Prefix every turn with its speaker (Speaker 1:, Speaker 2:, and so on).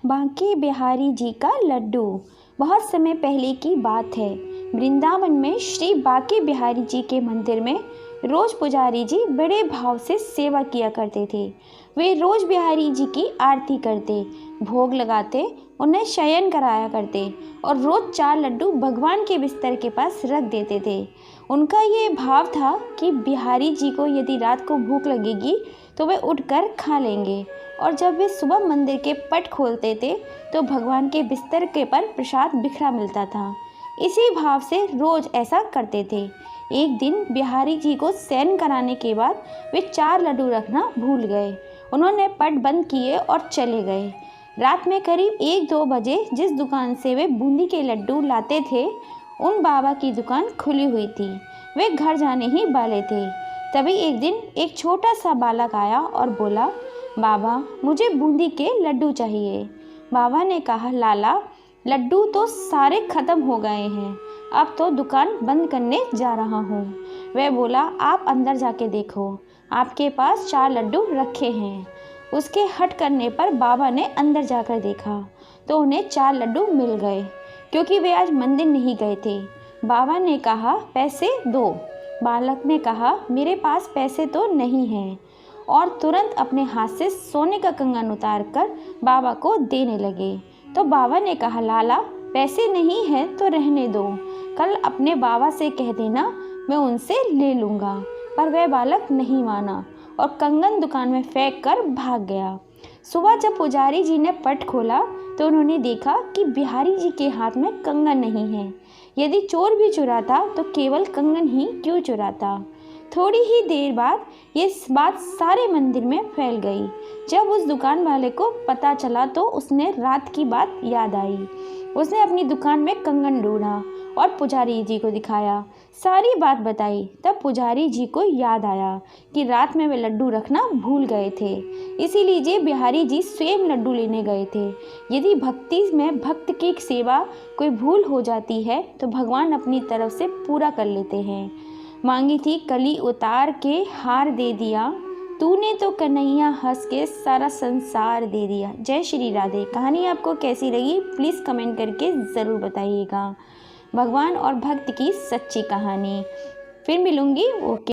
Speaker 1: बांके बिहारी जी का लड्डू। बहुत समय पहले की बात है। वृंदावन में श्री बांके बिहारी जी के मंदिर में रोज पुजारी जी बड़े भाव से सेवा किया करते थे। वे रोज बिहारी जी की आरती करते, भोग लगाते, उन्हें शयन कराया करते और रोज 4 लड्डू भगवान के बिस्तर के पास रख देते थे। उनका ये भाव था कि बिहारी जी को यदि रात को भूख लगेगी तो वे उठकर खा लेंगे, और जब वे सुबह मंदिर के पट खोलते थे तो भगवान के बिस्तर के पर प्रसाद बिखरा मिलता था। इसी भाव से रोज ऐसा करते थे। एक दिन बिहारी जी को शयन कराने के बाद वे 4 लड्डू रखना भूल गए। उन्होंने पट बंद किए और चले गए। रात में करीब 1-2 बजे जिस दुकान से वे बूंदी के लड्डू लाते थे, उन बाबा की दुकान खुली हुई थी। वे घर जाने ही वाले थे। तभी एक दिन एक छोटा सा बालक आया और बोला, बाबा मुझे बूंदी के लड्डू चाहिए। बाबा ने कहा, लाला लड्डू तो सारे ख़त्म हो गए हैं, अब तो दुकान बंद करने जा रहा हूँ। वह बोला, आप अंदर जाके देखो, आपके पास 4 लड्डू रखे हैं। उसके हट करने पर बाबा ने अंदर जाकर देखा तो उन्हें 4 लड्डू मिल गए, क्योंकि वे आज मंदिर नहीं गए थे। बाबा ने कहा, पैसे दो। बालक ने कहा, मेरे पास पैसे तो नहीं हैं, और तुरंत अपने हाथ से सोने का कंगन उतार कर बाबा को देने लगे। तो बाबा ने कहा, लाला पैसे नहीं हैं तो रहने दो, कल अपने बाबा से कह देना, मैं उनसे ले लूँगा। पर वह बालक नहीं माना और कंगन दुकान में फेंक कर भाग गया। सुबह जब पुजारी जी ने पट खोला तो उन्होंने देखा कि बिहारी जी के हाथ में कंगन नहीं है। यदि चोर भी चुराता तो केवल कंगन ही क्यों चुराता। थोड़ी ही देर बाद ये बात सारे मंदिर में फैल गई। जब उस दुकान वाले को पता चला तो उसने रात की बात याद आई। उसने अपनी दुकान में कंगन ढूंढा और पुजारी जी को दिखाया, सारी बात बताई। तब पुजारी जी को याद आया कि रात में वे लड्डू रखना भूल गए थे, इसीलिए बिहारी जी स्वयं लड्डू लेने गए थे। यदि भक्ति में भक्त की सेवा कोई भूल हो जाती है तो भगवान अपनी तरफ से पूरा कर लेते हैं। मांगी थी कली उतार के हार दे दिया, तूने तो कन्हैया हंस के सारा संसार दे दिया। जय श्री राधे। कहानी आपको कैसी लगी प्लीज़ कमेंट करके ज़रूर बताइएगा। भगवान और भक्त की सच्ची कहानी। फिर मिलूँगी। ओके।